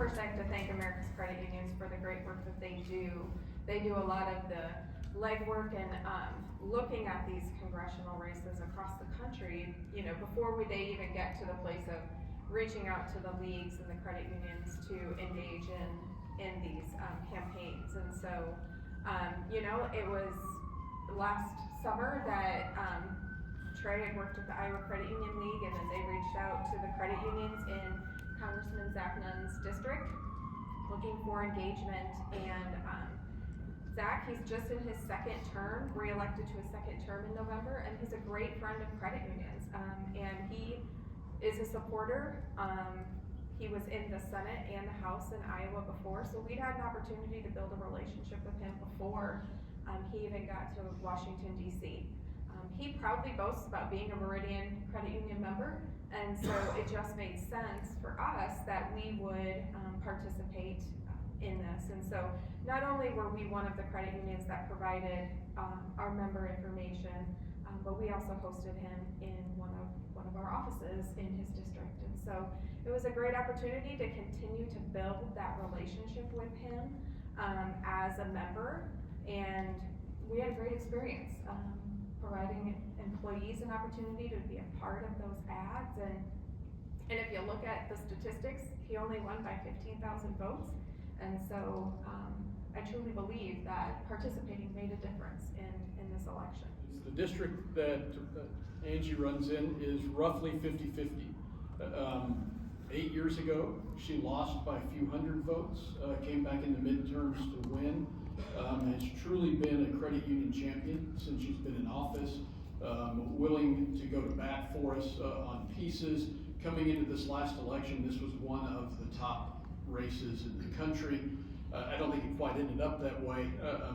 first I have to thank America's Credit Unions for the great work that they do. They do a lot of the legwork and looking at these congressional races across the country, you know, before they even get to the place of reaching out to the leagues and the credit unions to engage in these campaigns. And so, you know, it was last summer that Trey had worked with the Iowa Credit Union League, and then they reached out to the credit unions in Congressman Zach Nunn's district looking for engagement. And Zach, he's just in his second term, re-elected to his second term in November, and he's a great friend of credit unions. And he is a supporter. He was in the Senate and the House in Iowa before, so we'd had an opportunity to build a relationship with him before he even got to Washington, D.C. He proudly boasts about being a Veridian credit union member, and so it just made sense for us that we would participate in this. And so not only were we one of the credit unions that provided our member information, but we also hosted him in one of our offices in his district. And so it was a great opportunity to continue to build that relationship with him as a member, and we had a great experience providing employees an opportunity to be a part of those ads. And if you look at the statistics, he only won by 15,000 votes. And so I truly believe that participating made a difference in this election. The district that Angie runs in is roughly 50-50. 8 years ago, she lost by a few hundred votes, came back in the midterms to win, has truly been a credit union champion since she's been in office, willing to go to bat for us on pieces. Coming into this last election, this was one of the top races in the country. I don't think it quite ended up that way.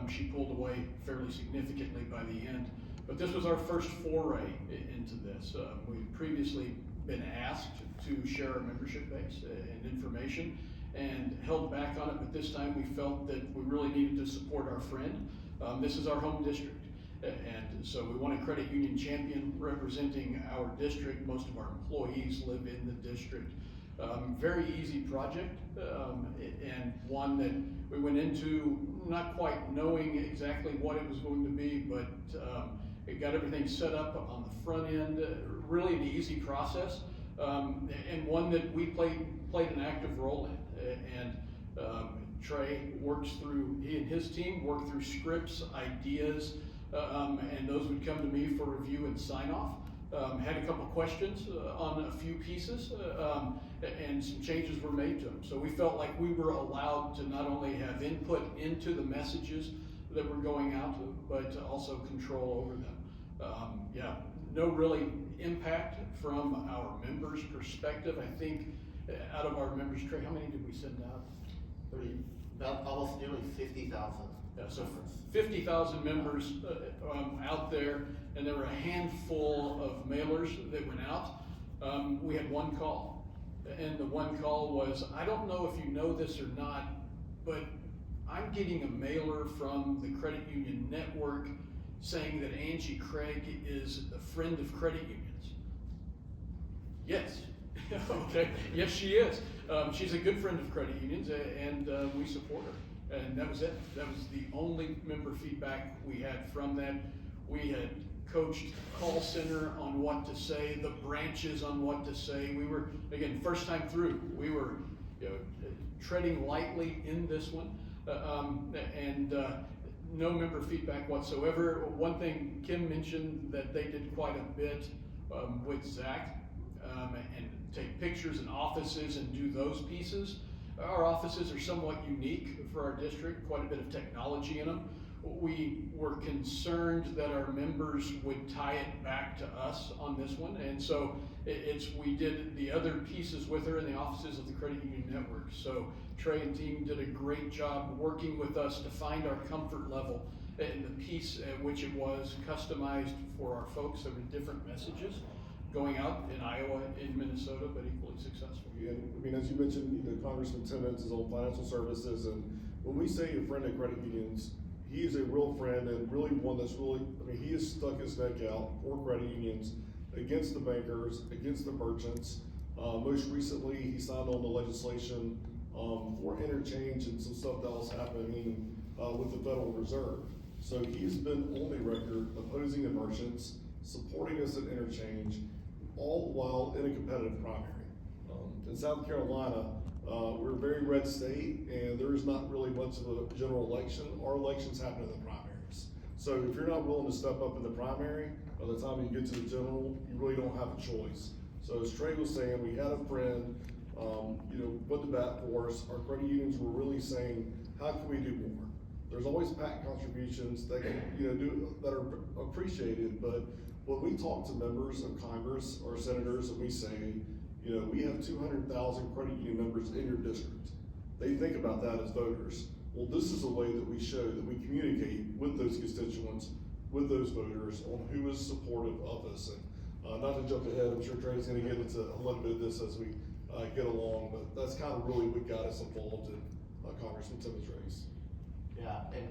She pulled away fairly significantly by the end. But this was our first foray into this. We'd previously been asked to share our membership base and information and held back on it, but this time we felt that we really needed to support our friend. This is our home district, and so we want a credit union champion representing our district. Most of our employees live in the district. Very easy project, and one that we went into not quite knowing exactly what it was going to be, but it got everything set up on the front end. Really an easy process, and one that we played an active role in. And Trey works through, he and his team worked through scripts, ideas, and those would come to me for review and sign off. Had a couple questions on a few pieces, and some changes were made to them. So we felt like we were allowed to not only have input into the messages that were going out, but to also control over them. Yeah, no really impact from our members' perspective. I think out of our members, Trey, how many did we send out? 30? About almost nearly 50,000. Yeah, so 50,000 members out there, and there were a handful of mailers that went out. We had one call, and the one call was, I don't know if you know this or not, but I'm getting a mailer from the credit union network saying that Angie Craig is a friend of credit unions. Yes. Okay. Yes, she is. She's a good friend of credit unions, and we support her. And that was it. That was the only member feedback we had from that. We had coached call center on what to say, the branches on what to say. We were, again, first time through, we were treading lightly in this one, and no member feedback whatsoever. One thing Kim mentioned that they did quite a bit with Zach, and take pictures in offices and do those pieces. Our offices are somewhat unique for our district, quite a bit of technology in them. We were concerned that our members would tie it back to us on this one, and so we did the other pieces with her in the offices of the credit union network. So Trey and team did a great job working with us to find our comfort level in the piece at which it was customized for our folks. There were different messages going out in Iowa, in Minnesota, but equally successful. Yeah, I mean, as you mentioned, Congressman Timmons is on financial services, and when we say a friend of credit unions, he is a real friend and really one that's really, I mean, he has stuck his neck out for credit unions, against the bankers, against the merchants. Most recently, he signed on the legislation for interchange and some stuff that was happening, with the Federal Reserve. So he's been on the record opposing the merchants, supporting us at interchange, all the while in a competitive primary. In South Carolina, we're a very red state, and there is not really much of a general election. Our elections happen in the primaries. So if you're not willing to step up in the primary, by the time you get to the general, you really don't have a choice. So as Trey was saying, we had a friend, put the bat for us. Our credit unions were really saying, how can we do more? There's always PAC contributions that can, that are appreciated, but when we talk to members of Congress or senators and we say, we have 200,000 credit union members in your district, they think about that as voters. Well, this is a way that we show that we communicate with those constituents, with those voters on who is supportive of us. And not to jump ahead, I'm sure Trey's gonna get into a little bit of this as we get along, but that's kind of really what got us involved in Congressman Timmons' race. Yeah, and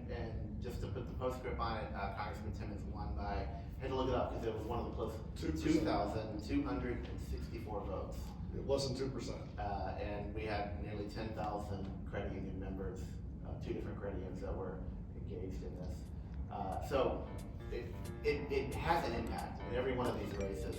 just to put the postscript on it, Congressman Timmons won by, I had to look it up because it was one of the close, 2,264 votes. Less than 2%. And we had nearly 10,000 credit union members, two different credit unions that were engaged in this. So it has an impact in every one of these races.